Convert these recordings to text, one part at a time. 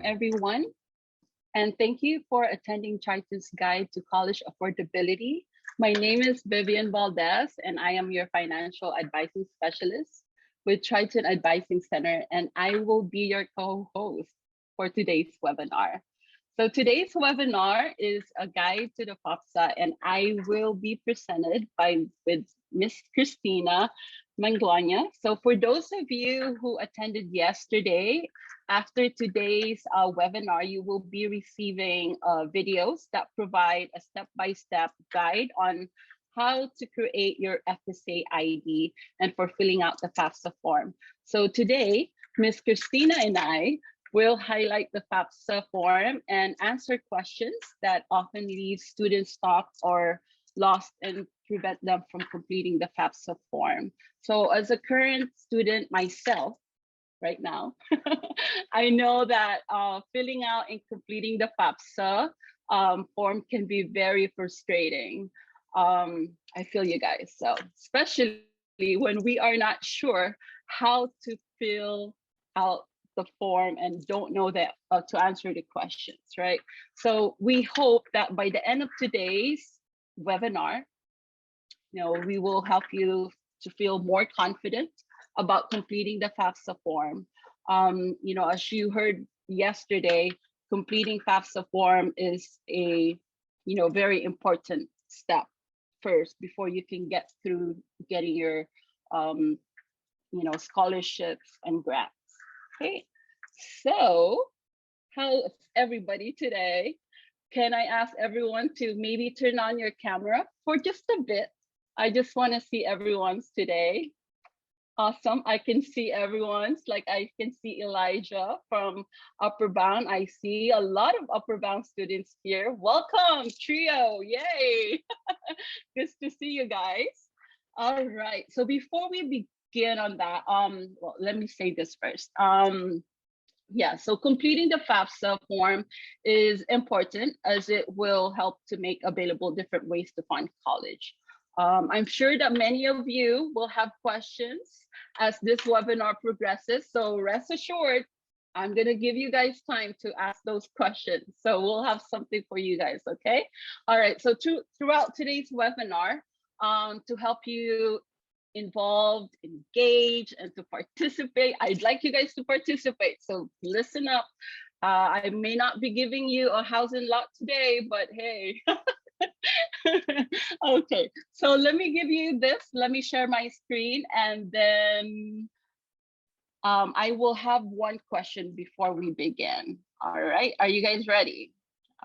everyone, and thank you for attending Triton's Guide to College Affordability. My name is Vivian Valdez, and I am your financial advising specialist with Triton Advising Center, and I will be your co-host for today's webinar. So today's webinar is a guide to the FAFSA, and I will be presented with Miss Christina Manglona. So for those of you who attended yesterday, after today's webinar, you will be receiving videos that provide a step-by-step guide on how to create your FSA ID and for filling out the FAFSA form. So today, Miss Christina and I will highlight the FAFSA form and answer questions that often leave students stuck or lost and prevent them from completing the FAFSA form. So as a current student myself right now, I know that filling out and completing the FAFSA form can be very frustrating. I feel you guys, so especially when we are not sure how to fill out the form and don't know that to answer the questions, right? So we hope that by the end of today's webinar, we will help you to feel more confident about completing the FAFSA form. As you heard yesterday, completing FAFSA form is a very important step first before you can get through getting your scholarships and grants. Okay, so how's everybody today? Can I ask everyone to maybe turn on your camera for just a bit? I just want to see everyone's today. Awesome, I can see everyone's, like I can see Elijah from Upper Bound. I see a lot of Upper Bound students here. Welcome, trio, yay. Good to see you guys. All right, so before we begin on that, well, let me say this first. So completing the FAFSA form is important as it will help to make available different ways to fund college. I'm sure that many of you will have questions as this webinar progresses, so rest assured, I'm gonna give you guys time to ask those questions. So we'll have something for you guys, okay? All right, so throughout today's webinar, to help you involved, engage, and to participate, I'd like you guys to participate, so listen up. I may not be giving you a housing lot today, but hey. Okay, so let me give you this. Let me share my screen, and then I will have one question before we begin. All right, are you guys ready?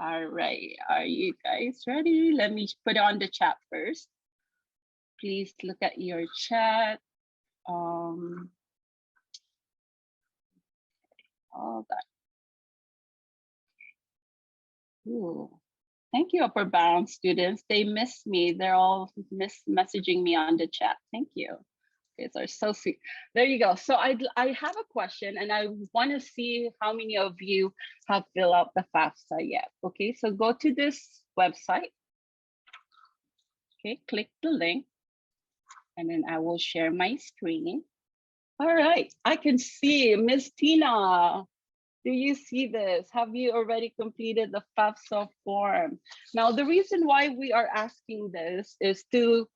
All right, are you guys ready? Let me put it on the chat first. Please look at your chat. All that. Ooh. Thank you, Upper Bound students. They miss me. They're all messaging me on the chat. Thank you. These are so sweet. There you go. So I have a question, and I want to see how many of you have filled out the FAFSA yet. Okay, so go to this website. Okay, click the link, and then I will share my screen. All right, I can see Miss Tina. Do you see this? Have you already completed the FAFSA form? Now, the reason why we are asking this is to,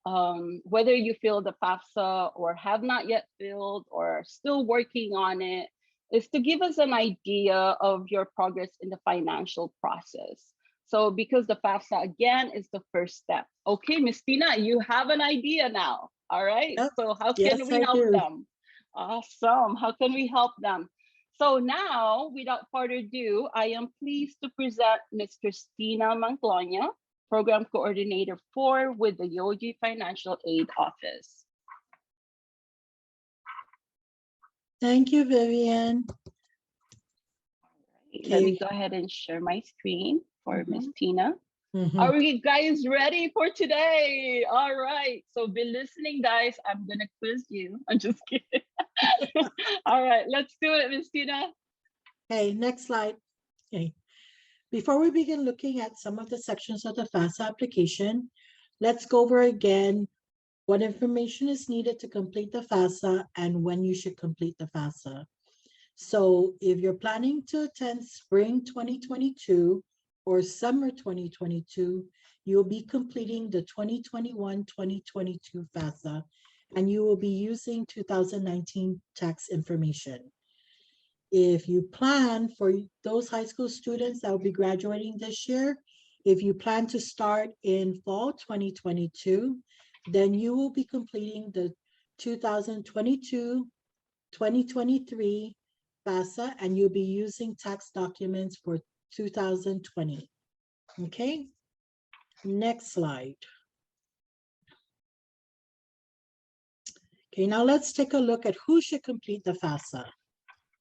whether you fill the FAFSA or have not yet filled or are still working on it, is to give us an idea of your progress in the financial process. So because the FAFSA, again, is the first step. Okay, Miss Tina, you have an idea now. All right, so how can we help them? Awesome. How can we help them? So now, without further ado, I am pleased to present Ms. Christina Manglona, Program Coordinator 4 with the Yogi Financial Aid Office. Thank you, Vivian. Right, let me go ahead and share my screen for Ms. Tina. Are we guys ready for today? All right, so be listening, guys. I'm gonna quiz you. I'm just kidding. All right, let's do it, Ms. Tina. Okay, next slide. Okay, before we begin looking at some of the sections of the FAFSA application, let's go over again what information is needed to complete the FAFSA and when you should complete the FAFSA. So if you're planning to attend spring 2022 or summer 2022, you'll be completing the 2021-2022 FAFSA, and you will be using 2019 tax information. If you plan for those high school students that will be graduating this year, if you plan to start in fall 2022, then you will be completing the 2022-2023 FAFSA, and you'll be using tax documents for 2020. Okay, next slide. Okay, now let's take a look at who should complete the FAFSA.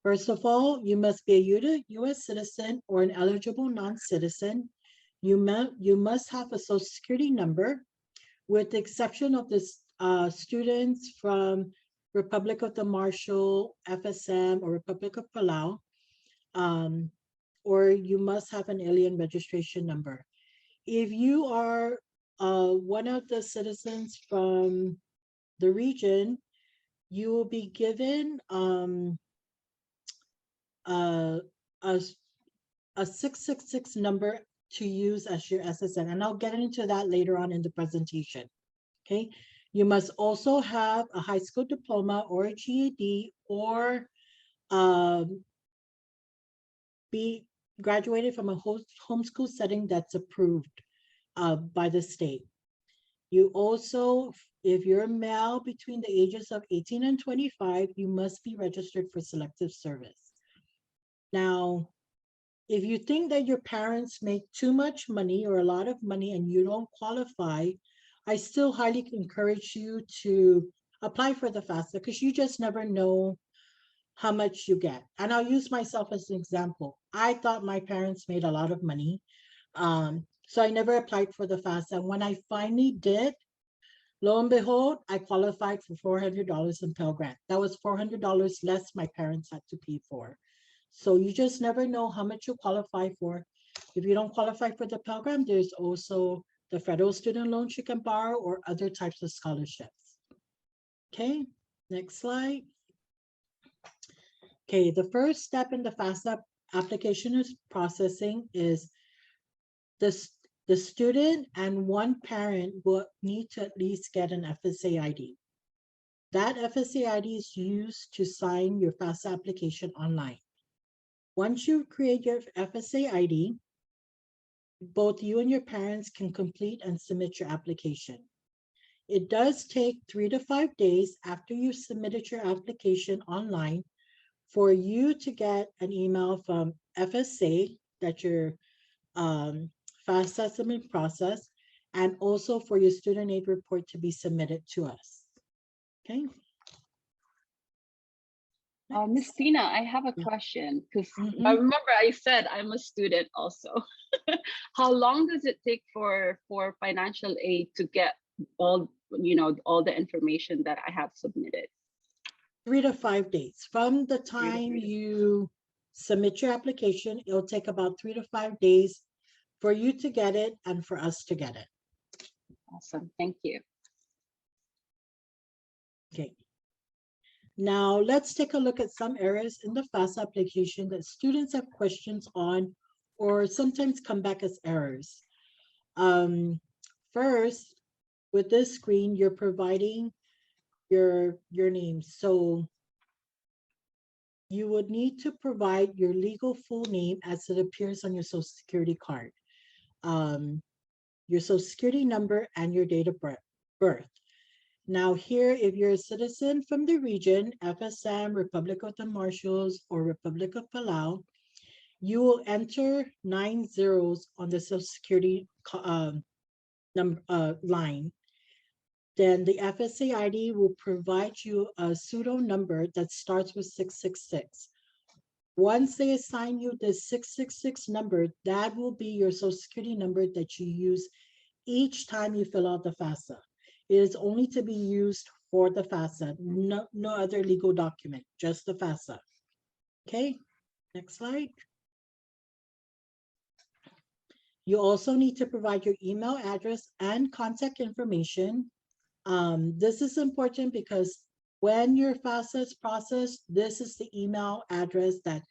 First of all, you must be a U.S. citizen or an eligible non-citizen. You must have a Social Security number, with the exception of the students from Republic of the Marshall, FSM, or Republic of Palau, or you must have an alien registration number. If you are one of the citizens from the region, you will be given a 666 number to use as your SSN, and I'll get into that later on in the presentation. Okay, you must also have a high school diploma or a GED, or be graduated from a homeschool setting that's approved by the state. You also, if you're male between the ages of 18 and 25, you must be registered for selective service. Now, if you think that your parents make too much money or a lot of money and you don't qualify, I still highly encourage you to apply for the FAFSA, because you just never know how much you get. And I'll use myself as an example. I thought my parents made a lot of money. So I never applied for the FAFSA. And when I finally did, lo and behold, I qualified for $400 in Pell Grant. That was $400 less my parents had to pay for. So you just never know how much you qualify for. If you don't qualify for the Pell Grant, there's also the federal student loans you can borrow or other types of scholarships. Okay, next slide. Okay, the first step in the FAFSA application processing is the student and one parent will need to at least get an FSA ID. That FSA ID is used to sign your FAFSA application online. Once you create your FSA ID, both you and your parents can complete and submit your application. It does take 3 to 5 days after you submitted your application online for you to get an email from FSA that your FAFSA has been processed, and also for your student aid report to be submitted to us. Okay. Miss Tina, I have a question, because Mhm. remember I said I'm a student also. How long does it take for financial aid to get all the information that I have submitted? 3 to 5 days. From the time you submit your application, it'll take about 3 to 5 days for you to get it and for us to get it. Awesome, thank you. Okay. Now let's take a look at some areas in the FAFSA application that students have questions on or sometimes come back as errors. First, with this screen, you're providing your name. So you would need to provide your legal full name as it appears on your Social Security card, your Social Security number, and your date of birth. Now here, if you're a citizen from the region, FSM, Republic of the Marshalls, or Republic of Palau, you will enter 9 zeros on the Social Security line. Then the FSA ID will provide you a pseudo number that starts with 666. Once they assign you the 666 number, that will be your Social Security number that you use each time you fill out the FAFSA. It is only to be used for the FAFSA, no other legal document, just the FAFSA. Okay, next slide. You also need to provide your email address and contact information. This is important because When your FAFSA is processed, this is the email address that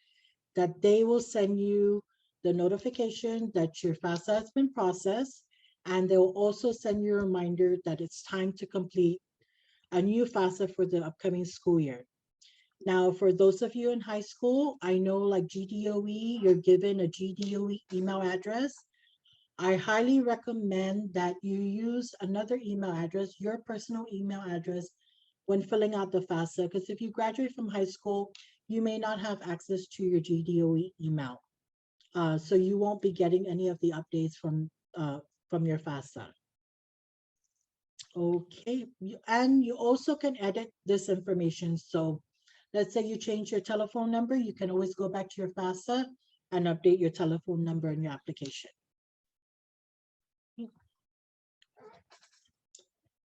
they will send you the notification that your FAFSA has been processed, and they'll also send you a reminder that it's time to complete a new FAFSA for the upcoming school year. Now, for those of you in high school, I know like GDOE, you're given a GDOE email address. I highly recommend that you use another email address, your personal email address, when filling out the FAFSA, because if you graduate from high school, you may not have access to your GDOE email. So you won't be getting any of the updates from your FAFSA. Okay, and you also can edit this information. So let's say you change your telephone number, you can always go back to your FAFSA and update your telephone number in your application.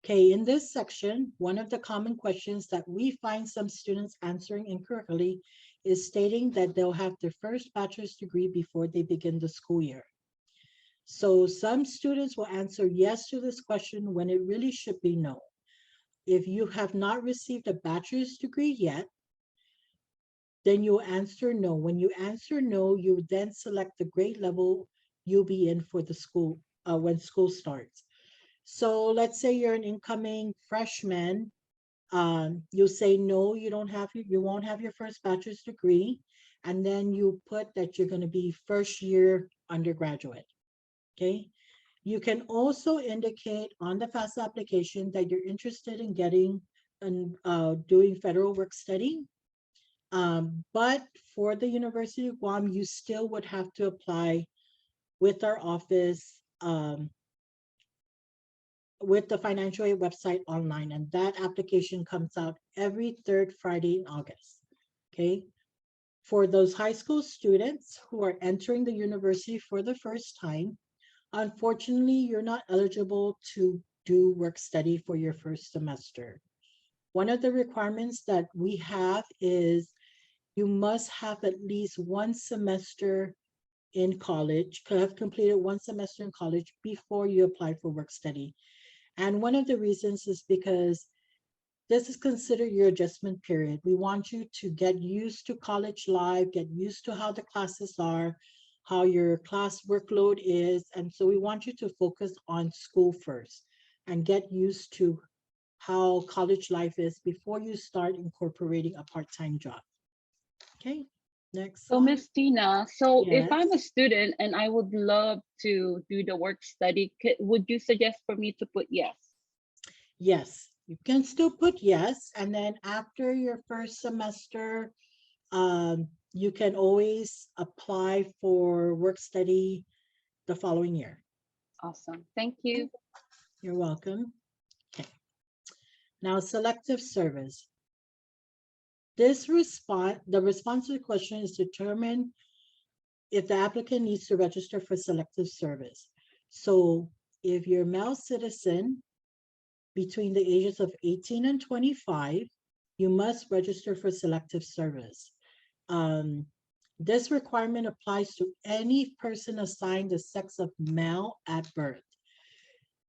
Okay, in this section, one of the common questions that we find some students answering incorrectly is stating that they'll have their first bachelor's degree before they begin the school year. So some students will answer yes to this question when it really should be no. If you have not received a bachelor's degree yet, then you answer no. When you answer no, you then select the grade level you'll be in for the school when school starts. So let's say you're an incoming freshman. You'll say no, you won't have your first bachelor's degree, and then you put that you're going to be first year undergraduate. Okay. You can also indicate on the FAFSA application that you're interested in getting and doing federal work study. But for the University of Guam, you still would have to apply with our office with the financial aid website online, and that application comes out every third Friday in August. Okay. For those high school students who are entering the university for the first time, unfortunately, you're not eligible to do work study for your first semester. One of the requirements that we have is you must have at least one semester in college, have completed one semester in college before you apply for work study. And one of the reasons is because this is considered your adjustment period. We want you to get used to college life, get used to how the classes are, how your class workload is. And so we want you to focus on school first and get used to how college life is before you start incorporating a part-time job. Okay, next So, slide. Miss Tina, so if Yes, I'm a student and I would love to do the work study, would you suggest for me to put yes? yes, you can still put yes. And then after your first semester, you can always apply for work study the following year. Awesome. Thank you. You're welcome. Okay. Now, selective service. The response to the question is determine if the applicant needs to register for selective service. So if you're a male citizen between the ages of 18 and 25, you must register for selective service. This requirement applies to any person assigned the sex of male at birth.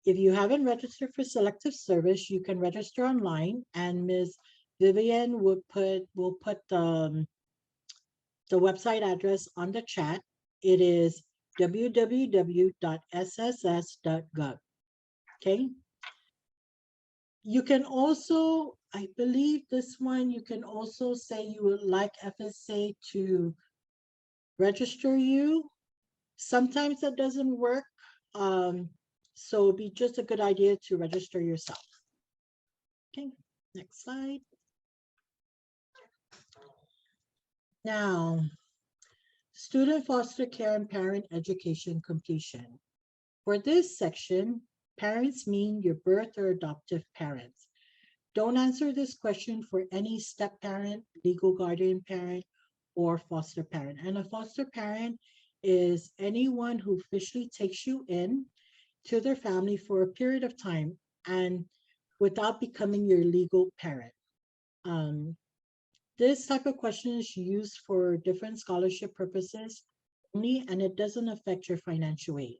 If you haven't registered for selective service, you can register online, and Ms. Vivian will put the website address on the chat. It is www.sss.gov. Okay. You can also, I believe this one, you can also say you would like FSA to register you. Sometimes that doesn't work. So it'd be just a good idea to register yourself. Okay, next slide. Now, student foster care and parent education completion. For this section, parents mean your birth or adoptive parents. Don't answer this question for any step parent, legal guardian parent, or foster parent. And a foster parent is anyone who officially takes you in to their family for a period of time and without becoming your legal parent. This type of question is used for different scholarship purposes only, and it doesn't affect your financial aid.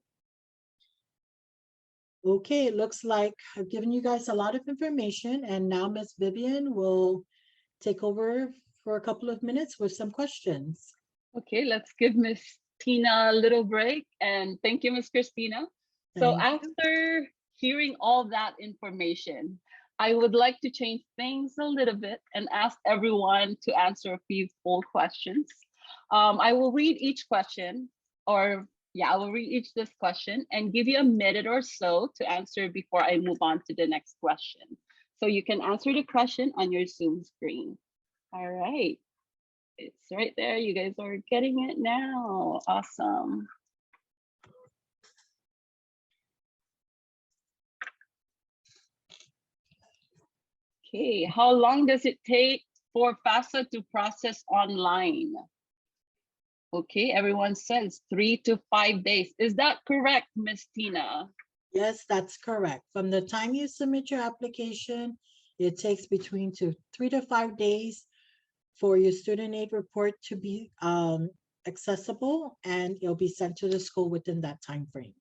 Okay, it looks like I've given you guys a lot of information, and now Miss Vivian will take over for a couple of minutes with some questions. Okay, let's give Miss Tina a little break. And thank you, Miss Christina. So Thank you. after hearing all that information, I would like to change things a little bit and ask everyone to answer a few poll questions. I will read each question, or yeah, I will read each this question and give you a minute or so to answer before I move on to the next question. So you can answer the question on your Zoom screen. All right. It's right there. You guys are getting it now. Awesome. Okay, how long does it take for FAFSA to process online? Okay, everyone says 3 to 5 days. Is that correct, Miss Tina? Yes, that's correct. From the time you submit your application, it takes between 3 to 5 days for your student aid report to be accessible, and it'll be sent to the school within that time frame.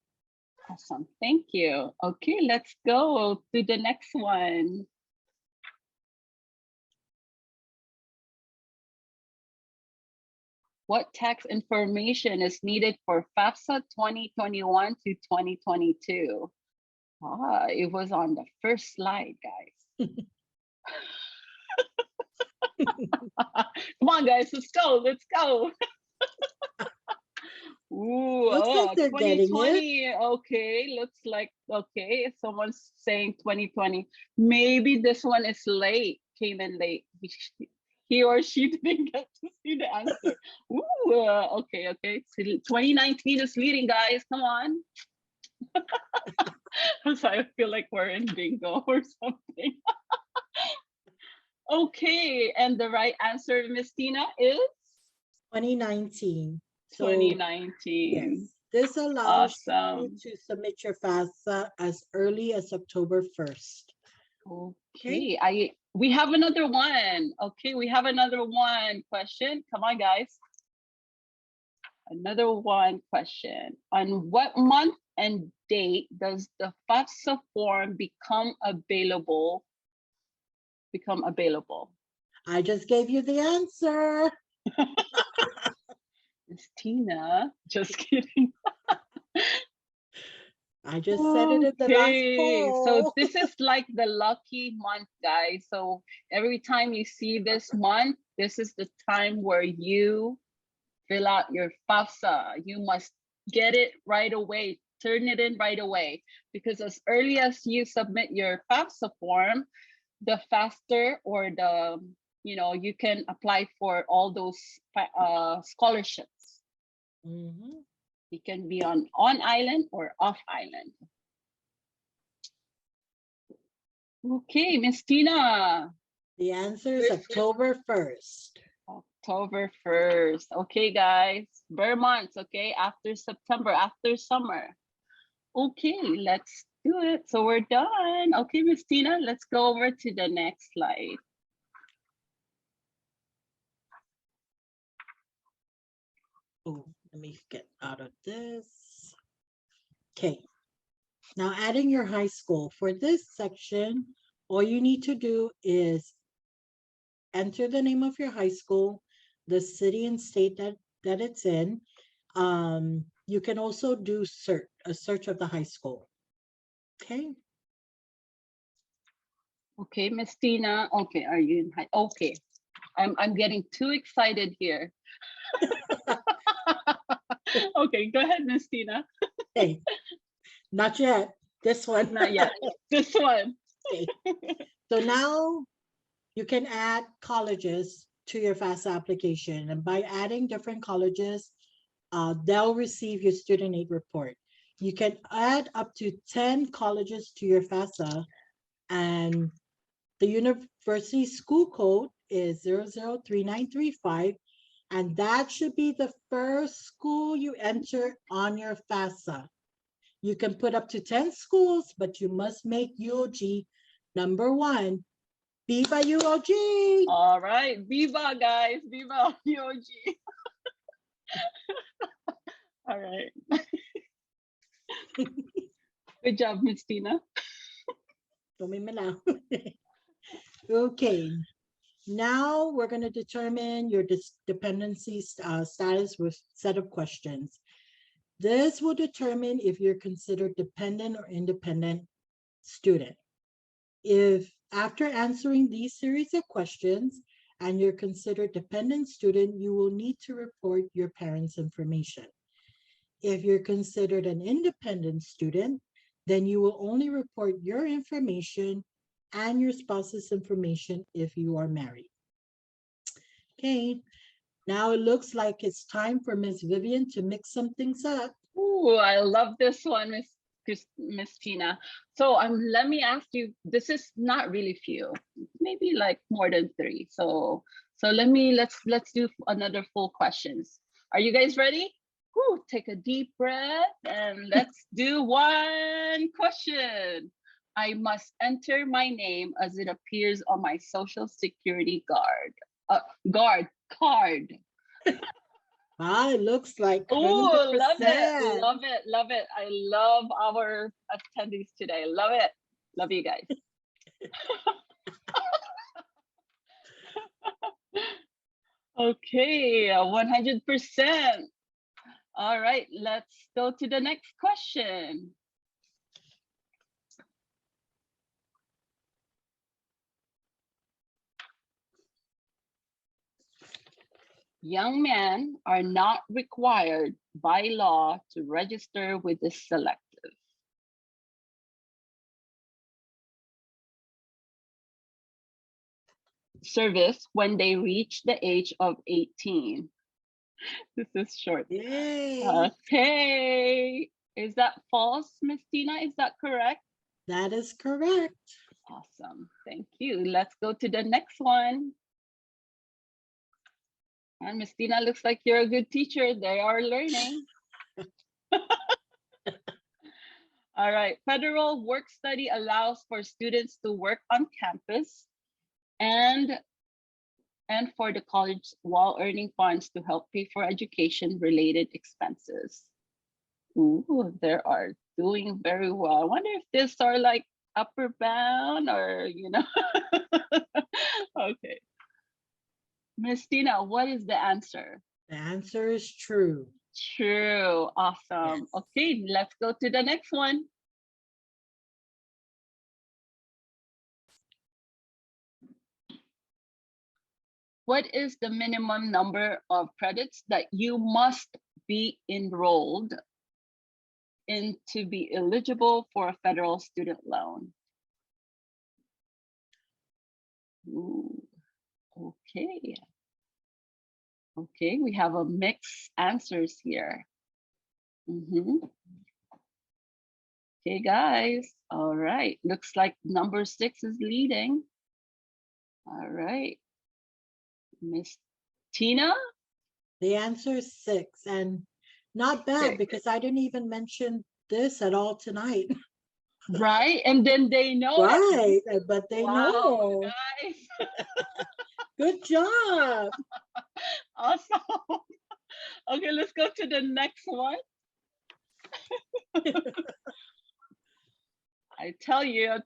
Awesome, thank you. Okay, let's go to the next one. What tax information is needed for FAFSA 2021 to 2022? Ah, it was on the first slide, guys. Come on, guys, let's go. Let's go. Ooh, Looks like they're getting it. 2020. Okay, looks like okay. Someone's saying 2020. Maybe this one is late, came in late. He or she didn't get to see the answer. Ooh, okay, okay. 2019 is leading, guys. Come on. I'm sorry, I feel like we're in bingo or something. Okay, and the right answer, Miss Tina, is 2019. So 2019. yes, this allows you Awesome. to submit your FAFSA as early as October 1st. Okay, we have another one. Okay, we have another one question. Come on, guys. Another one question. On what month and date does the FAFSA form become available? I just gave you the answer. Miss Tina, just kidding. I just said it in the last Okay, so poll. this is like the lucky month, guys. So every time you see this month, this is the time where you fill out your FAFSA. You must get it right away, turn it in right away, because as early as you submit your FAFSA form, the faster or the, you can apply for all those scholarships. Mhm. It can be on island or off island. Okay, Miss Tina. The answer is October 1st. October 1st. Okay, guys. Bare months, okay? After September, after summer. Okay, let's do it. So we're done. Okay, Miss Tina, let's go over to the next slide. Oh, let me get out of this. Okay. Now adding your high school. For this section, all you need to do is enter the name of your high school, the city and state that it's in. You can also do a search of the high school. Okay. Okay, Miss Tina. Okay, are you in high? Okay, I'm getting too excited here. Okay, go ahead, Miss Tina. Hey, not yet. This one. Not yet. This one. Okay. So now you can add colleges to your FAFSA application. And by adding different colleges, they'll receive your student aid report. You can add up to 10 colleges to your FAFSA, and the university school code is 003935, and that should be the first school you enter on your FAFSA. You can put up to 10 schools, but you must make UOG number 1. Viva UOG! All right, Viva, guys. Viva UOG. All right. Good job, Miss Tina. Okay, now we're going to determine your dependency status with set of questions. This will determine if you're considered dependent or independent student. If after answering these series of questions and you're considered dependent student, you will need to report your parents' information. If you're considered an independent student, then you will only report your information and your spouse's information if you are married. Okay, now it looks like it's time for Miss Vivian to mix some things up. Ooh, I love this one, Miss Tina. So let me ask you, this is not really few, maybe like more than 3. So let's do another full questions. Are you guys ready? Woo, take a deep breath and let's do one question. I must enter my name as it appears on my social security card. It looks like Oh, love it, 100%. love it, love it. I love our attendees today. Love it. Love you guys. Okay, 100%. All right, let's go to the next question. Young men are not required by law to register with the selective. Service when they reach the age of 18. This is short. Yay. Okay. Is that false, Miss Tina? Is that correct? That is correct. Awesome. Thank you. Let's go to the next one. And Miss Tina, looks like you're a good teacher. They are learning. All right. Federal work study allows for students to work on campus and for the college while earning funds to help pay for education-related expenses. Ooh, they are doing very well. I wonder if these are like upper bound or, Okay. Miss Tina, what is the answer? The answer is true. True. Awesome. Yes. Okay, let's go to the next one. What is the minimum number of credits that you must be enrolled in to be eligible for a federal student loan? Ooh, okay. Okay, we have a mixed answers here. Okay, guys. All right. Looks like number 6 is leading. All right. Miss Tina? The answer is 6, and not bad because I didn't even mention this at all tonight. Right, and then they know Right, but they know. Guys. Good job. Awesome. Okay, let's go to the next one. I'll tell you,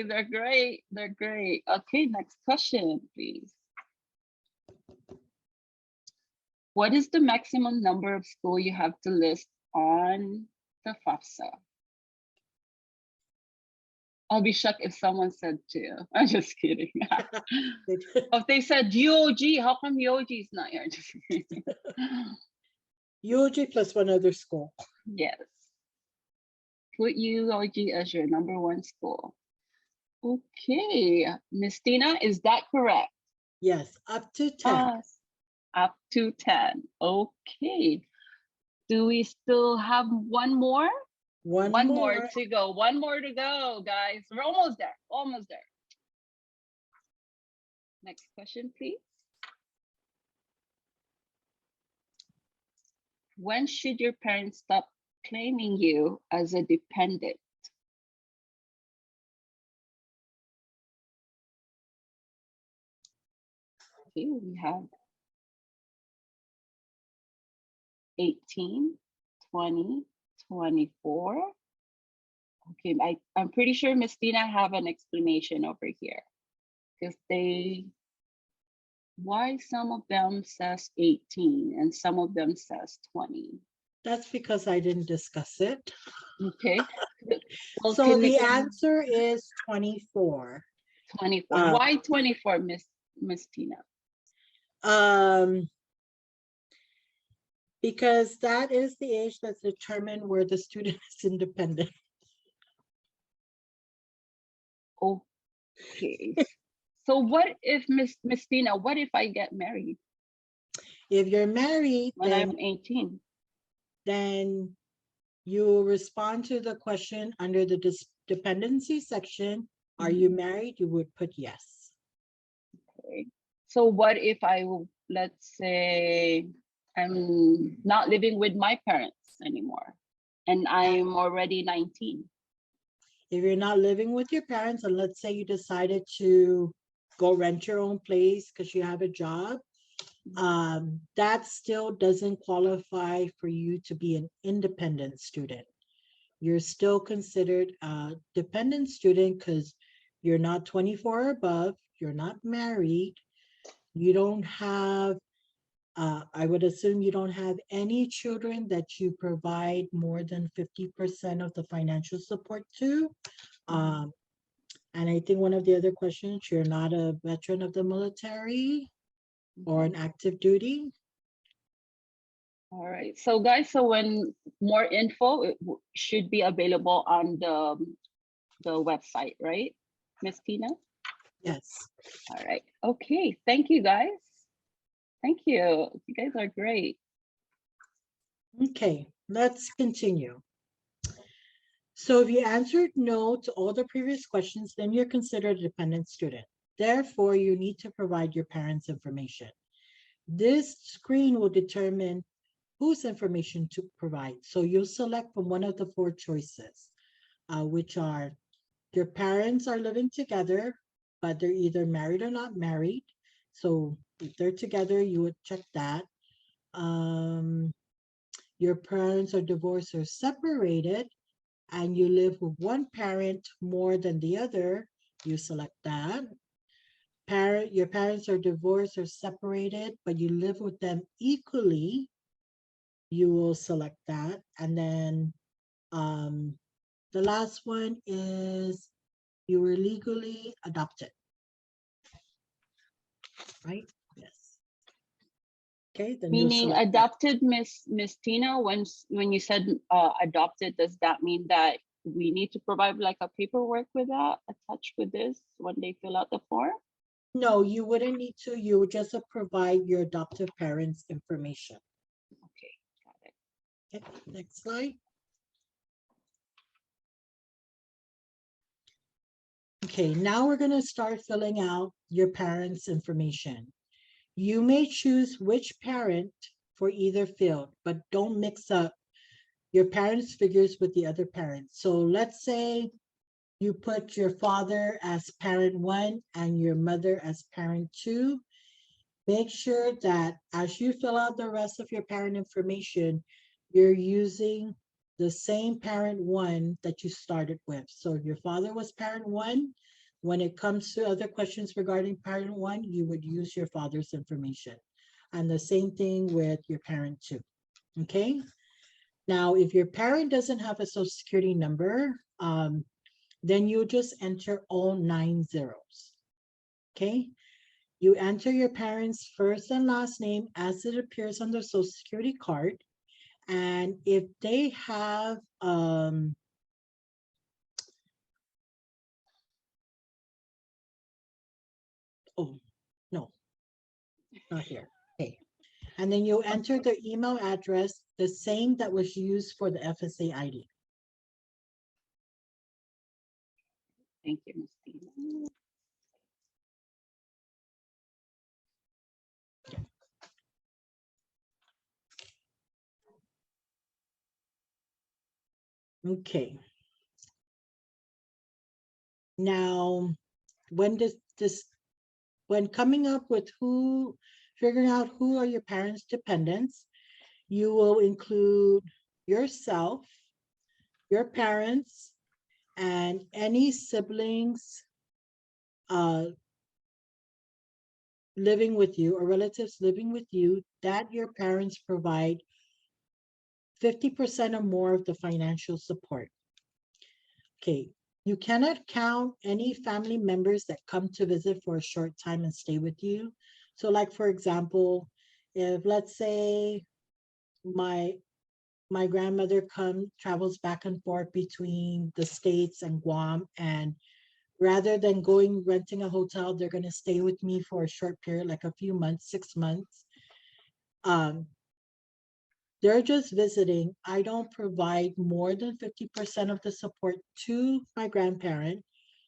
they're great. They're great. Okay, next question, please. What is the maximum number of school you have to list on the FAFSA? I'll be shocked if someone said 2. I'm just kidding. If they said UOG, how come UOG is not here? Just kidding. UOG plus one other school. Yes. Put UOG as your number 1 school. Okay, Miss Tina, is that correct? Yes, up to 10. Up to 10. Okay. Do we still have one more? One more to go. One more to go, guys. We're almost there. Almost there. Next question, please. When should your parents stop claiming you as a dependent? Okay, we have 18, 20, 24. Okay, I'm pretty sure Miss Tina have an explanation over here because why some of them says 18 and some of them says 20. That's because I didn't discuss it. Okay, well, So can the we answer is 24. 24? Uh, Why 24, Miss Tina? um, because that is the age that's determined where the student is independent. Okay. So what if Miss Tina, what if I get married If you're married, when I'm 18? then you respond to the question under the dependency section. Are you married? You would put yes. Okay. So what if let's say I'm not living with my parents anymore and I'm already 19? If you're not living with your parents, and let's say you decided to go rent your own place because you have a job, that still doesn't qualify for you to be an independent student. You're still considered a dependent student because you're not 24 or above, you're not married, you don't have, I would assume you don't have any children that you provide more than 50% of the financial support to. Um, and I think one of the other questions, you're not a veteran of the military or an active duty. All right. So guys, so when more info should be available on the website, right? Miss Tina? Yes. All right. Okay. Thank you guys. Thank you. You guys are great. Okay, let's continue. So if you answered no to all the previous questions, then you're considered a dependent student. Therefore, you need to provide your parents' information. This screen will determine whose information to provide. So you'll select from one of the four choices, which are your parents are living together, but they're either married or not married. So if they're together, you would check that. Your parents are divorced or separated, and you live with one parent more than the other, you select that. Your parents are divorced or separated, but you live with them equally, you will select that. And then the last one is you were legally adopted, right? Yes. Okay, then you'll Meaning select that. adopted, Miss Tina, when you said adopted, does that mean that we need to provide like a paperwork with that attached with this when they fill out the form? No, you wouldn't need to. You would just provide your adoptive parents' information. Okay, got it. Okay, next slide. Okay, now we're going to start filling out your parents' information. You may choose which parent for either field, but don't mix up your parents' figures with the other parents. So let's say you put your father as parent one and your mother as parent two. Make sure that as you fill out the rest of your parent information, you're using the same parent one that you started with. So if your father was parent one, when it comes to other questions regarding parent one, you would use your father's information. And the same thing with your parent two, okay? Now, if your parent doesn't have a social security number, then you just enter all 9 zeros, okay? You enter your parents' first and last name as it appears on the social security card. And if they have, oh, no, not here. Okay. And then you enter the email address, the same that was used for the FSA ID. Thank you, Miss Tina. Okay. Now, when when coming up with figuring out who are your parents' dependents, you will include yourself, your parents, and any siblings living with you or relatives living with you that your parents provide 50% or more of the financial support. Okay, you cannot count any family members that come to visit for a short time and stay with you. So like, for example, if let's say my my grandmother travels back and forth between the States and Guam, and rather than going renting a hotel, they're going to stay with me for a short period, like a few months, 6 months. Um, they're just visiting. I don't provide more than 50% of the support to my grandparent,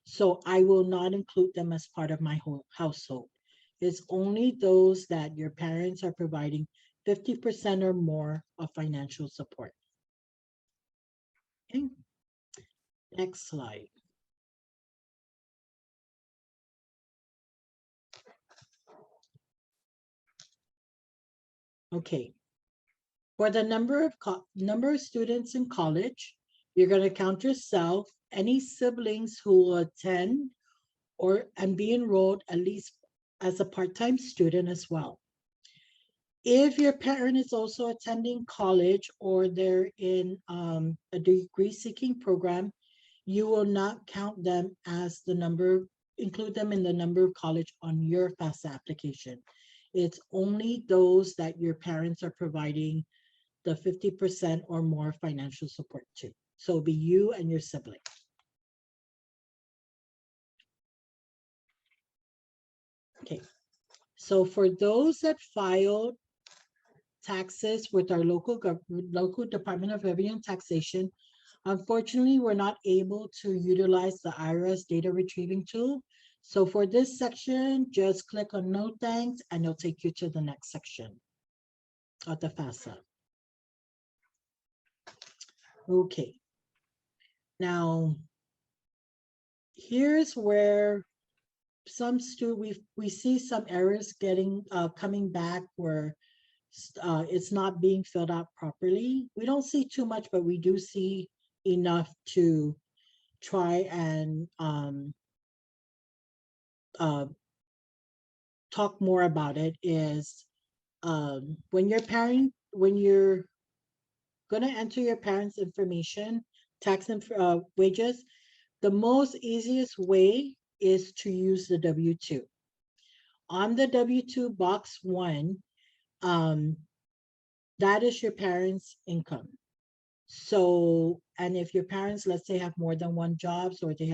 so I will not include them as part of my whole household. It's only those that your parents are providing 50% or more of financial support. Okay, next slide. Okay, for the number of students in college, you're going to count yourself, any siblings who will attend and be enrolled at least as a part-time student as well. If your parent is also attending college or they're in a degree-seeking program, you will not count them as include them in the number of college on your FAFSA application. It's only those that your parents are providing the 50% or more financial support to. So it'll be you and your sibling. Okay, so for those that filed taxes with our local Department of Revenue and Taxation, unfortunately, we're not able to utilize the IRS data retrieving tool. So for this section, just click on no thanks and it'll take you to the next section of the FAFSA. Okay. Now, here's where we see some errors coming back where it's not being filled out properly. We don't see too much, but we do see enough to try and talk more about it. Is when you're going to enter your parents' information, wages, the most easiest way is to use the W-2. On the W-2 box 1, that is your parents' income. So, and if your parents, let's say, have more than one jobs or they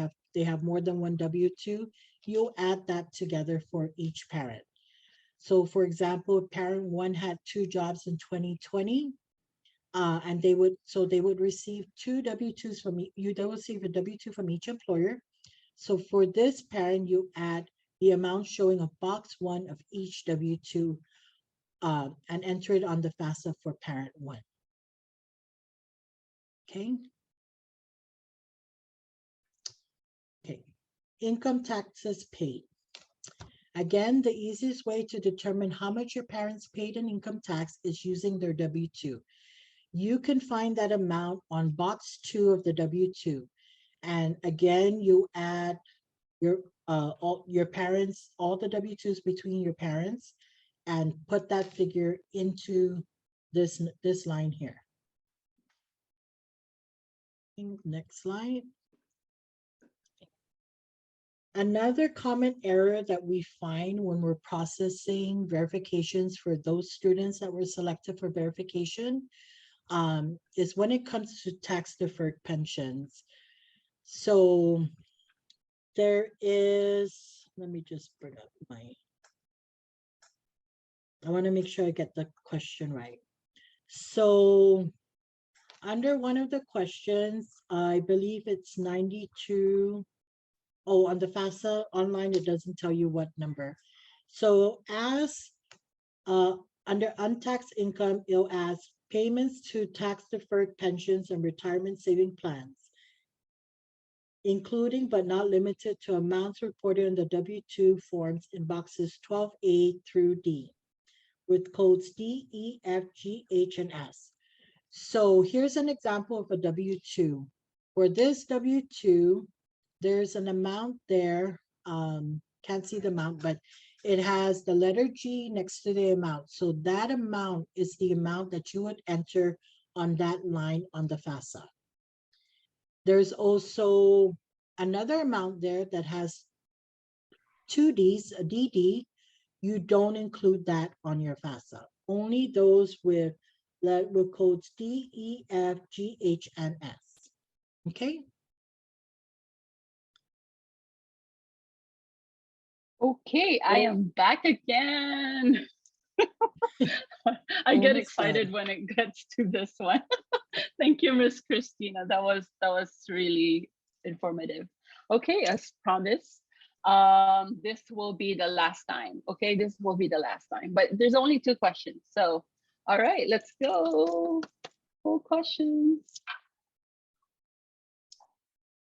have more than one W-2, you'll add that together for each parent. So for example, parent 1 had 2 jobs in 2020, and they would receive 2 W-2s from you. They will receive a W-2 from each employer. So for this parent, you add the amount showing of box 1 of each W-2 and enter it on the FAFSA for parent 1. Okay. Okay. Income taxes paid. Again, the easiest way to determine how much your parents paid in income tax is using their W-2. You can find that amount on box 2 of the W-2. And again, you add all the W-2s between your parents and put that figure into this line here. Next slide. Another common error that we find when we're processing verifications for those students that were selected for verification is when it comes to tax deferred pensions. So there is, let me just bring up I want to make sure I get the question right. So under one of the questions, I believe it's 92. Oh, on the FAFSA online, it doesn't tell you what number. So as under untaxed income, it'll ask payments to tax deferred pensions and retirement saving plans, including but not limited to amounts reported in the W-2 forms in boxes 12A through D, with codes D, E, F, G, H, and S. So here's an example of a W-2. For this W-2, there's an amount there. Can't see the amount, but it has the letter G next to the amount. So that amount is the amount that you would enter on that line on the FAFSA. There's also another amount there that has two Ds, a DD. You don't include that on your FAFSA. Only those with codes D, E, F, G, H, and S. Okay. Okay, I am back again. I get excited when it gets to this one. Thank you, Miss Christina. That was really informative. Okay, as promised, this will be the last time. Okay, this will be the last time. But there's only 2 questions. So, all right, let's go. Full questions.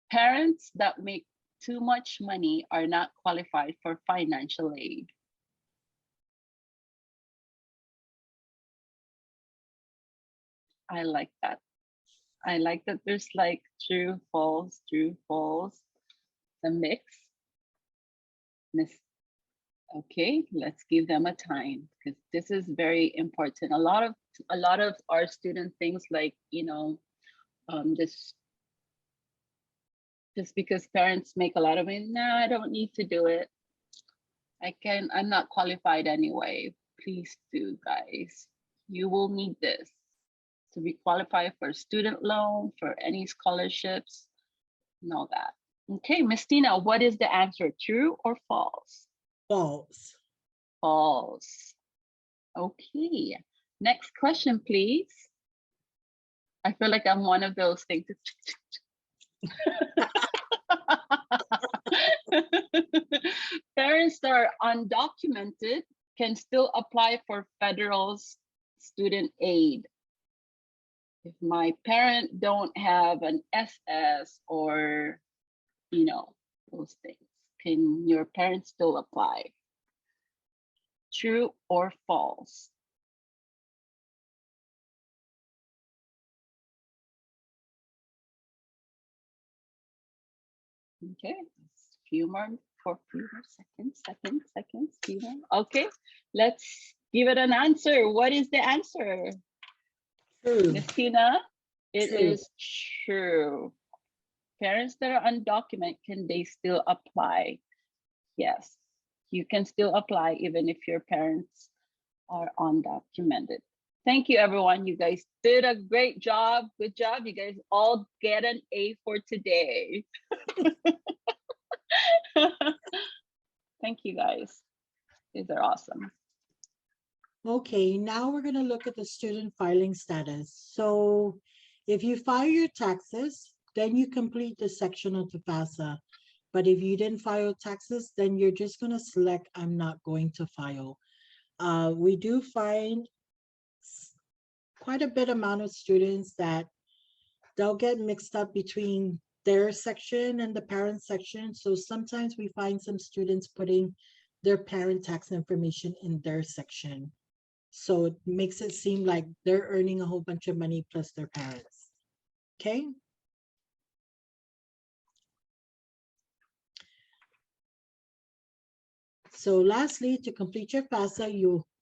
Parents that make too much money are not qualified for financial aid. I like that. I like that there's like true, false, the mix. Okay, let's give them a time because this is very important. A lot of our student things like, you know, just because parents make a lot of money, no, I don't need to do it. I'm not qualified anyway. Please do, guys. You will need this to be qualified for student loan, for any scholarships, and all that. Okay, Miss Tina, what is the answer, true or false? False. False. Okay, next question, please. I feel like I'm one of those things. Parents that are undocumented can still apply for federal student aid. If my parent don't have an SS or, you know, those things, can your parents still apply? True or false? Okay, few more seconds, few more. Okay, let's give it an answer. What is the answer? True. Miss Tina, it True. is true. Parents that are undocumented, can they still apply? Yes, you can still apply even if your parents are undocumented. Thank you, everyone. You guys did a great job. Good job. You guys all get an A for today. Thank you, guys. These are awesome. Okay, now we're going to look at the student filing status. So if you file your taxes, then you complete the section of the FAFSA. But if you didn't file taxes, then you're just going to select, I'm not going to file. We do find quite a bit amount of students that they'll get mixed up between their section and the parent section. So sometimes we find some students putting their parent tax information in their section. So it makes it seem like they're earning a whole bunch of money plus their parents. Okay. So lastly, to complete your FAFSA,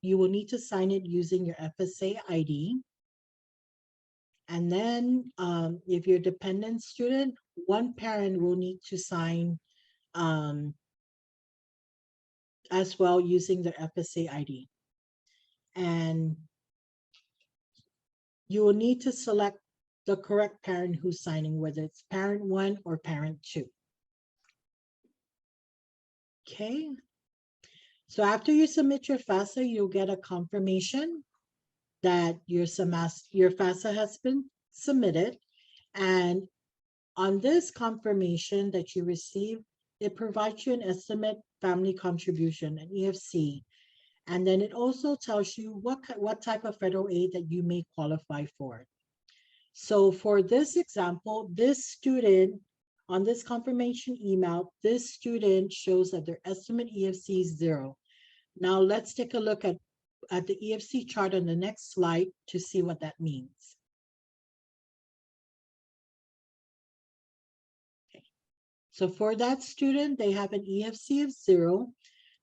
you will need to sign it using your FSA ID. And then if you're a dependent student, one parent will need to sign as well using their FSA ID. And you will need to select the correct parent who's signing, whether it's parent 1 or parent 2. Okay. So after you submit your FAFSA, you'll get a confirmation that your FAFSA has been submitted. And on this confirmation that you receive, it provides you an estimate family contribution, an EFC. And then it also tells you what type of federal aid that you may qualify for. So for this example, this student, on this confirmation email, this student shows that their estimate EFC is 0. Now let's take a look at the EFC chart on the next slide to see what that means. So for that student, they have an EFC of 0,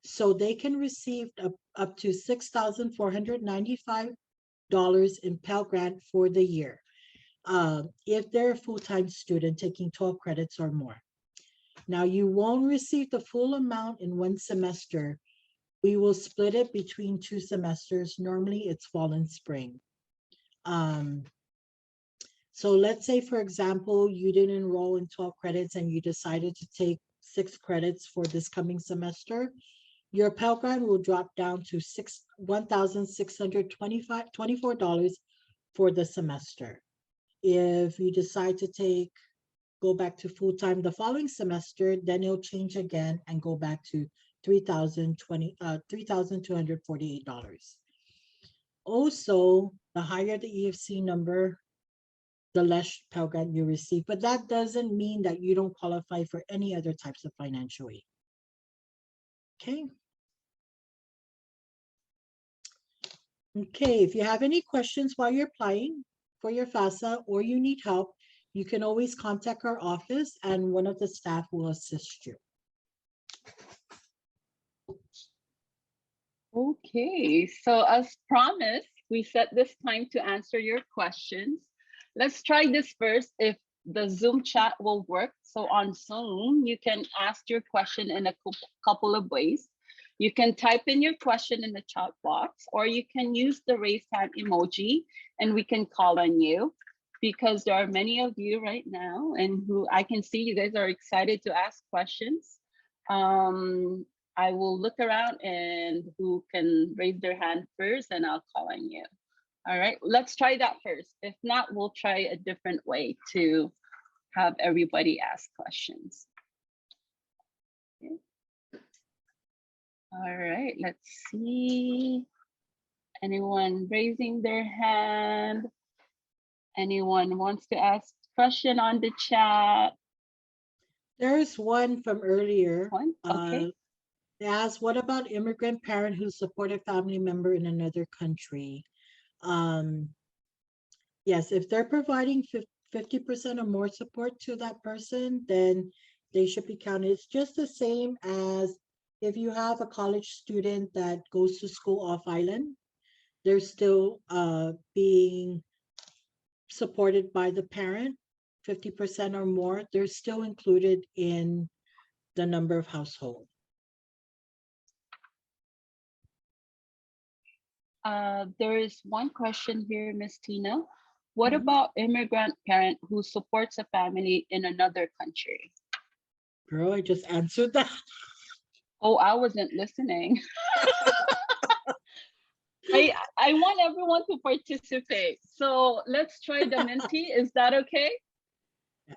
so they can receive up to $6,495 in Pell Grant for the year, if they're a full-time student taking 12 credits or more. Now, you won't receive the full amount in one semester. We will split it between 2 semesters. Normally, it's fall and spring. So let's say, for example, you didn't enroll in 12 credits and you decided to take 6 credits for this coming semester. Your Pell Grant will drop down to $1,624 for the semester. If you decide to go back to full-time the following semester, then it'll change again and go back to $3,248. Also, the higher the EFC number, the less Pell Grant you receive, but that doesn't mean that you don't qualify for any other types of financial aid. Okay. Okay, if you have any questions while you're applying for your FAFSA or you need help, you can always contact our office and one of the staff will assist you. Okay, so as promised, we set this time to answer your questions. Let's try this first if the Zoom chat will work. So on Zoom, you can ask your question in a couple of ways. You can type in your question in the chat box, or you can use the raise hand emoji and we can call on you, because there are many of you right now and who I can see you guys are excited to ask questions. I will look around and who can raise their hand first and I'll call on you. All right, let's try that first. If not, we'll try a different way to have everybody ask questions. Okay. All right, let's see. Anyone raising their hand? Anyone wants to ask a question on the chat? There's one from earlier. One? Okay. They asked, what about immigrant parent who support a family member in another country? Yes, if they're providing 50% or more support to that person, then they should be counted. It's just the same as if you have a college student that goes to school off island, they're still being supported by the parent, 50% or more, they're still included in the number of households. There is one question here, Ms. Tina. What about immigrant parent who supports a family in another country? Girl, I just answered that. Oh, I wasn't listening. I want everyone to participate. So let's try the Menti. Is that okay,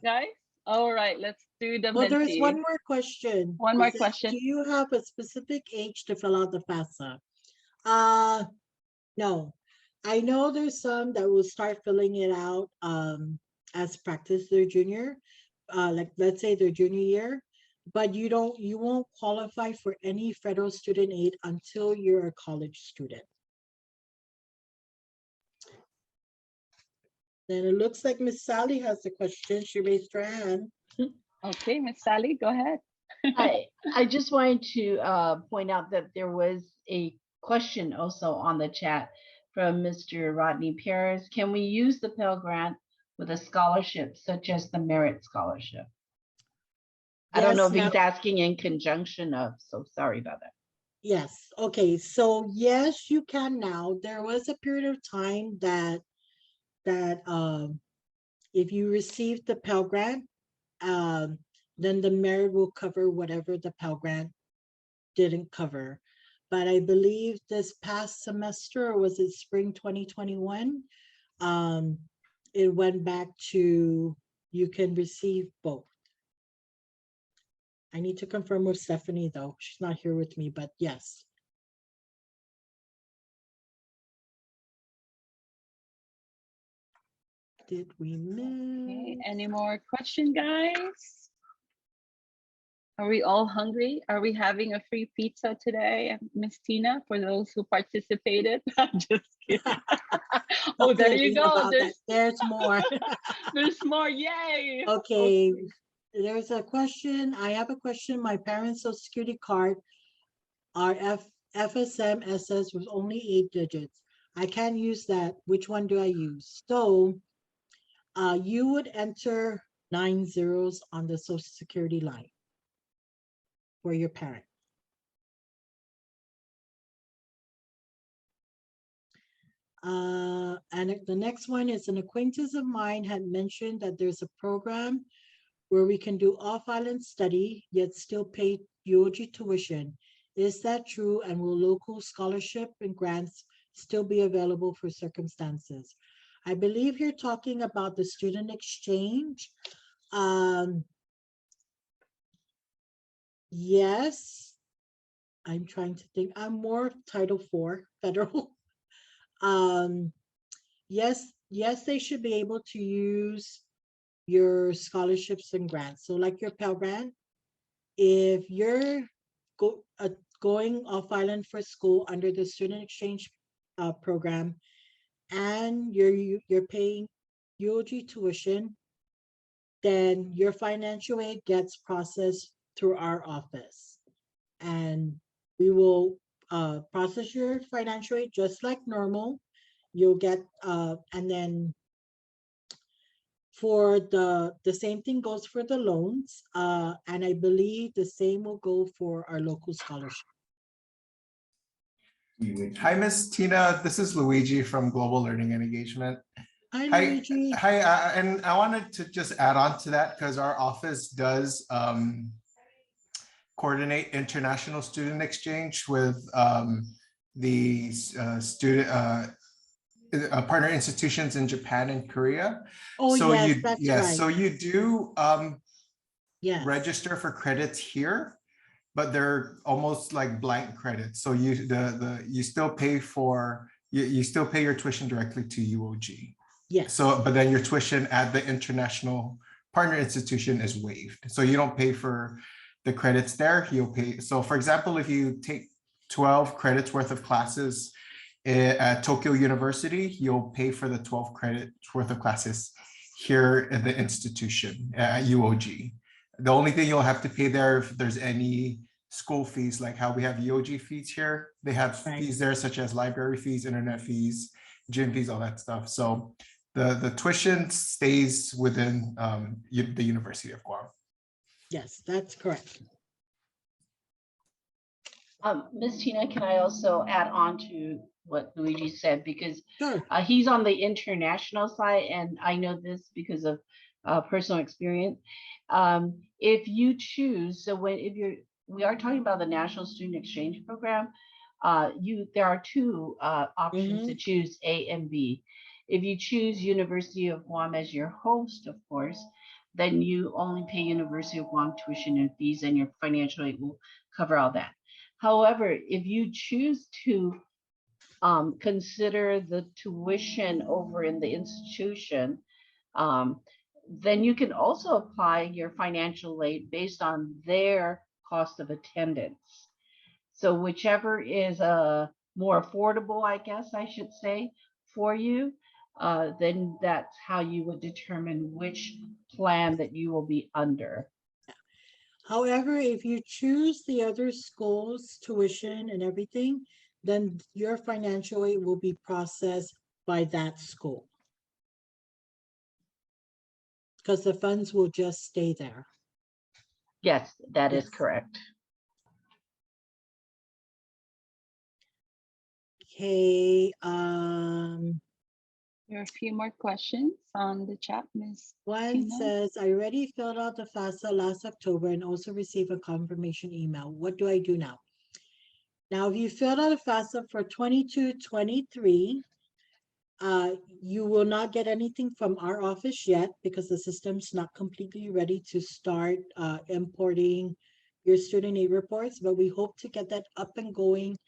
guys? All right, let's do the Menti. Well, there's one more question. One more question. Do you have a specific age to fill out the FAFSA? No. I know there's some that will start filling it out as practice their junior, like let's say their junior year, but you won't qualify for any federal student aid until you're a college student. Then it looks like Miss Sally has the question. She raised her hand. Okay, Miss Sally, go ahead. I just wanted to point out that there was a question also on the chat from Mr. Rodney Paris. Can we use the Pell Grant with a scholarship such as the Merit Scholarship? I don't know if he's asking in conjunction of, so sorry about that. Yes, okay, so yes, you can now. There was a period of time that if you received the Pell Grant, then the merit will cover whatever the Pell Grant didn't cover. But I believe this past semester, or was it spring 2021, it went back to you can receive both. I need to confirm with Stephanie though. She's not here with me, but yes. Did we miss? Okay, any more question, guys? Are we all hungry? Are we having a free pizza today, Miss Tina, for those who participated? I'm just kidding. Oh, there you go. There's more. There's more. Yay. Okay. there's a question. I have a question. My parents' social security card, our FSM-SS was only 8 digits. I can't use that. Which one do I use? So you would enter 9 zeros on the social security line for your parent. And the next one is an acquaintance of mine had mentioned that there's a program where we can do off-island study, yet still pay UOG tuition. Is that true? And will local scholarship and grants still be available for circumstances? I believe you're talking about the student exchange. Yes, I'm trying to think. I'm more Title IV federal. Yes, they should be able to use your scholarships and grants. So like your Pell Grant, if you're going off island for school under the student exchange program, and you're paying UOG tuition, then your financial aid gets processed through our office, and we will process your financial aid just like normal. You'll get and then for the same thing goes for the loans, and I believe the same will go for our local scholarship. Hi, Miss Tina. This is Luigi from Global Learning and Engagement. Hi, Hi, Luigi. hi, and I wanted to just add on to that because our office does coordinate international student exchange with the student partner institutions in Japan and Korea. Oh, so yes, you that's yes, right. so you do Yes. register for credits here, but they're almost like blank credits. So you you still pay for you still pay your tuition directly to UOG. Yes. So, but then your tuition at the international partner institution is waived. So you don't pay for the credits there. You'll pay. So for example, if you take 12 credits worth of classes at Tokyo University, you'll pay for the 12 credits worth of classes here at the institution at UOG. The only thing you'll have to pay there if there's any school fees, like how we have UOG fees here, they have fees there such as library fees, internet fees, gym fees, all that stuff. So the tuition stays within the University of Guam. Yes, that's correct. Ms. Tina, can I also add on to what Luigi said, because Sure. he's on the international side, and I know this because of personal experience. If you choose, so we are talking about the National Student Exchange Program, there are two options to choose, A and B. If you choose University of Guam as your host, of course, then you only pay University of Guam tuition and fees, and your financial aid will cover all that. However, if you choose to consider the tuition over in the institution, then you can also apply your financial aid based on their cost of attendance. So whichever is more affordable, I guess I should say, for you, then that's how you would determine which plan that you will be under. However, if you choose the other school's tuition and everything, then your financial aid will be processed by that school, because the funds will just stay there. Yes, that is correct. Okay. There are a few more questions on the chat, Ms. One Tina. says, I already filled out the FAFSA last October and also received a confirmation email. What do I do now? Now, if you filled out a FAFSA for 22-23, you will not get anything from our office yet because the system's not completely ready to start importing your student aid reports, but we hope to get that up and going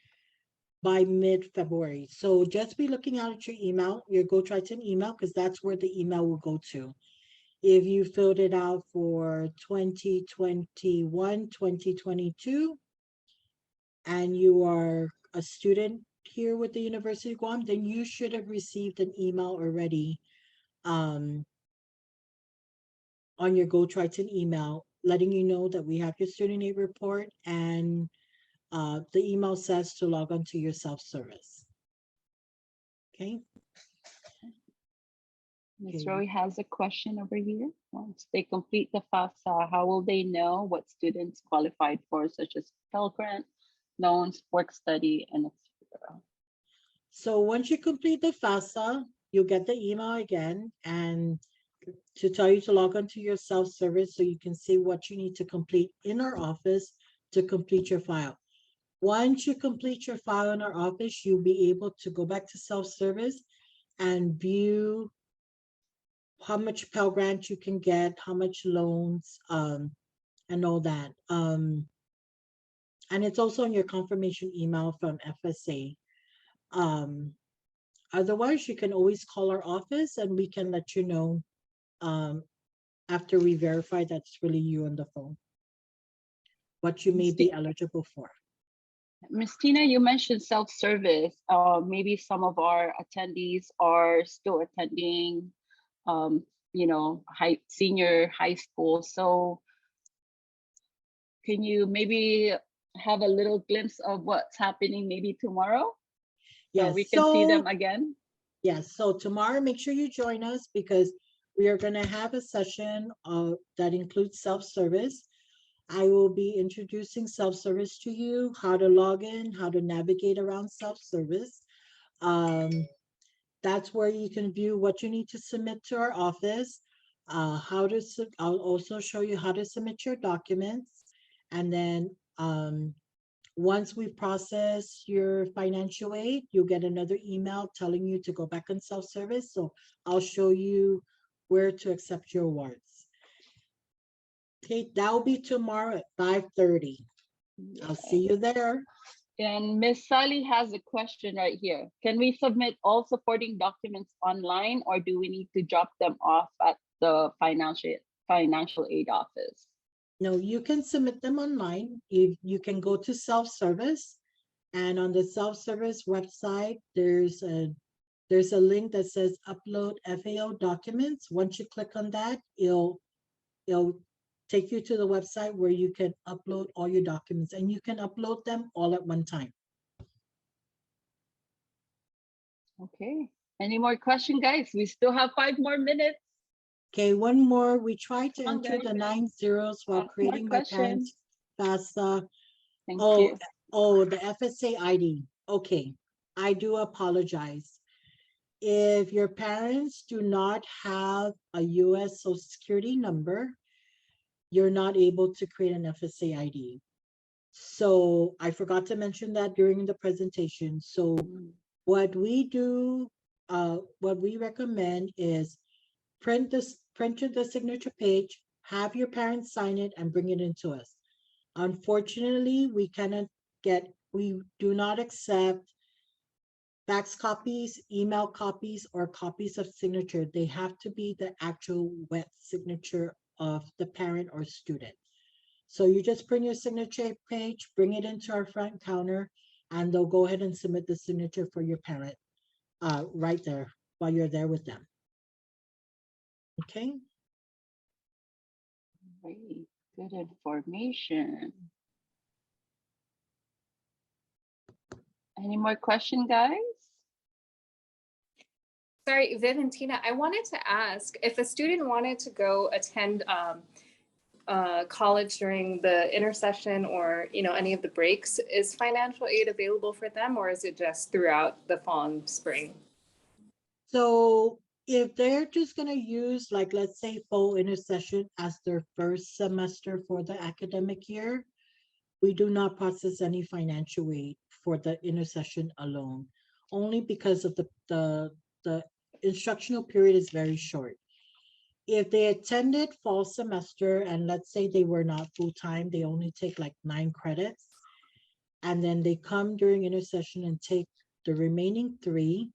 by mid-February. So just be looking out at your email, your Go Triton email, because that's where the email will go to. If you filled it out for 2021, 2022, and you are a student here with the University of Guam, then you should have received an email already on your Go Triton email, letting you know that we have your student aid report, and the email says to log on to your self-service. Okay. Ms. Okay. Roy has a question over here. Once they complete the FAFSA, how will they know what students qualified for, such as Pell Grant, loans, work study, and etc.? So once you complete the FAFSA, you'll get the email again and to tell you to log on to your self-service so you can see what you need to complete in our office to complete your file. Once you complete your file in our office, you'll be able to go back to self-service and view how much Pell Grant you can get, how much loans, and all that. And it's also in your confirmation email from FSA. Otherwise, you can always call our office and we can let you know after we verify that's really you on the phone, what you may be eligible for. Ms. Tina, you mentioned self-service. Maybe some of our attendees are still attending, senior high school. So can you maybe have a little glimpse of what's happening maybe tomorrow? Yes, so we can see them again? Yes, so tomorrow, make sure you join us because we are going to have a session that includes self-service. I will be introducing self-service to you, how to log in, how to navigate around self-service. That's where you can view what you need to submit to our office, I'll also show you how to submit your documents. And then once we process your financial aid, you'll get another email telling you to go back on self-service. So I'll show you where to accept your awards. Okay, that will be tomorrow at 5:30. I'll see you there. And Miss Sally has a question right here. Can we submit all supporting documents online, or do we need to drop them off at the financial aid office? No, you can submit them online. You can go to self-service, and on the self-service website, there's a link that says upload FAO documents. Once you click on that, it'll take you to the website where you can upload all your documents, and you can upload them all at one time. Okay. Any more question, guys? We still have 5 more minutes. Okay, one more. We tried to Come on, enter guys. the 9 zeros while Ask more creating my parents' questions. FAFSA. Thank Oh, you. the FSA ID. Okay, I do apologize. If your parents do not have a US Social Security number, you're not able to create an FSA ID. So I forgot to mention that during the presentation. So what we do, what we recommend is print the signature page, have your parents sign it and bring it into us. Unfortunately, we do not accept fax copies, email copies, or copies of signature. They have to be the actual wet signature of the parent or student. So you just print your signature page, bring it into our front counter, and they'll go ahead and submit the signature for your parent right there while you're there with them. Okay. Great. Good information. Any more question, guys? Sorry, Viv and Tina, I wanted to ask if a student wanted to go attend college during the intersession or any of the breaks, is financial aid available for them, or is it just throughout the fall and spring? So if they're just going to use, like, let's say fall intersession as their first semester for the academic year, we do not process any financial aid for the intersession alone, only because of the instructional period is very short. If they attended fall semester and let's say they were not full-time, they only take like 9 credits, and then they come during intersession and take the remaining 3,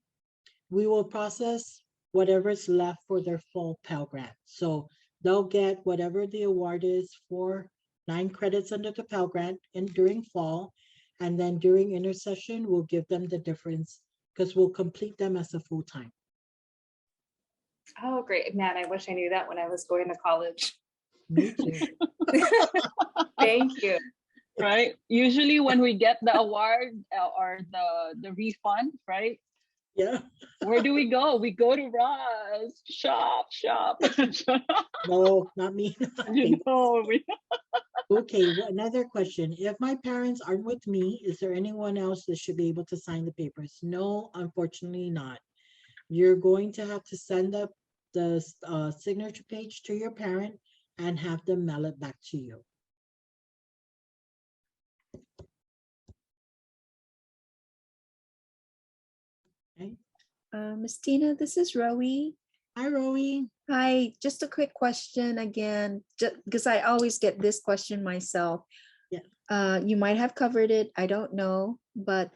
we will process whatever's left for their fall Pell Grant. So they'll get whatever the award is for 9 credits under the Pell Grant during fall, and then during intersession, we'll give them the difference because we'll complete them as a full-time. Oh, great. Man, I wish I knew that when I was going to college. Me too. Thank you. Right? Usually when we get the award or the refund, right? Yeah. Where do we go? We go to Ross. Shop. No, not me. You know, Okay, another question. If my parents aren't with me, is there anyone else that should be able to sign the papers? No, unfortunately not. You're going to have to send up the signature page to your parent and have them mail it back to you. Okay. Miss Tina, this is Rowie. Hi, Rowie. Hi, just a quick question again, because I always get this question myself. Yeah. You might have covered it, I don't know, but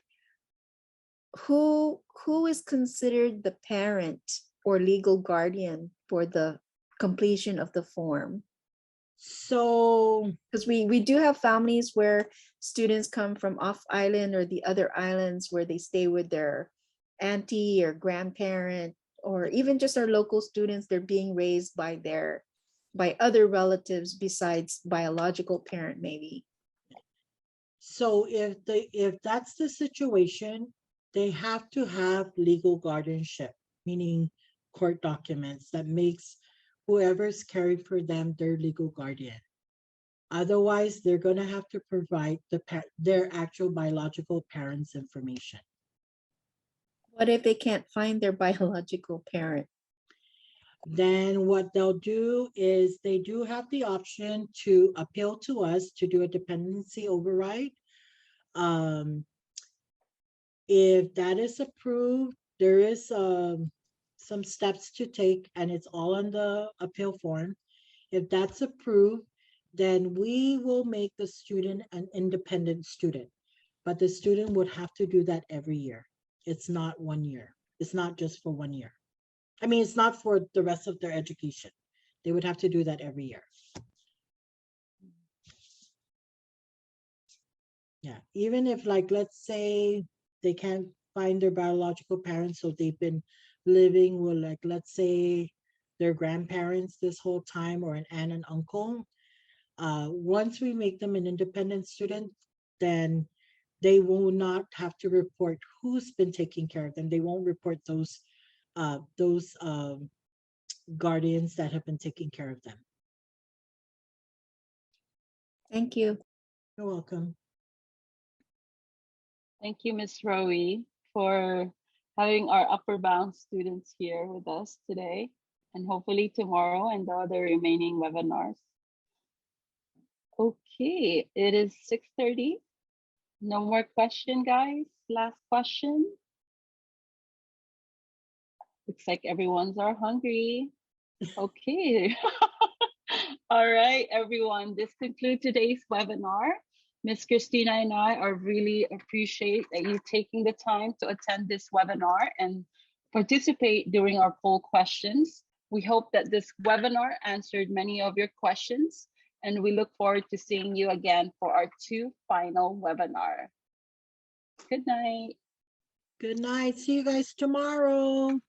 who is considered the parent or legal guardian for the completion of the form? So, Because we do have families where students come from off island or the other islands where they stay with their auntie or grandparent, or even just our local students, they're being raised by other relatives besides biological parent maybe. so if that's the situation, they have to have legal guardianship, meaning court documents that makes whoever's caring for them their legal guardian. Otherwise, they're going to have to provide their actual biological parents' information. What if they can't find their biological parent? Then what they'll do is they do have the option to appeal to us to do a dependency override. If that is approved, there is some steps to take, and it's all on the appeal form. If that's approved, then we will make the student an independent student. But the student would have to do that every year. It's not 1 year. It's not just for 1 year. I mean, it's not for the rest of their education. They would have to do that every year. Yeah, even if, like, let's say they can't find their biological parents, so they've been living with, like, let's say their grandparents this whole time, or an aunt and uncle. Once we make them an independent student, then they will not have to report who's been taking care of them. They won't report those guardians that have been taking care of them. Thank you. You're welcome. Thank you, Ms. Rowie, for having our upper bound students here with us today, and hopefully tomorrow and the other remaining webinars. Okay, it is 6:30. No more question, guys. Last question. Looks like everyone's are hungry. Okay. All right, everyone. This concludes today's webinar. Ms. Christina and I are really appreciate that you taking the time to attend this webinar and participate during our poll questions. We hope that this webinar answered many of your questions, and we look forward to seeing you again for our 2 final webinar. Good night. Good night. See you guys tomorrow.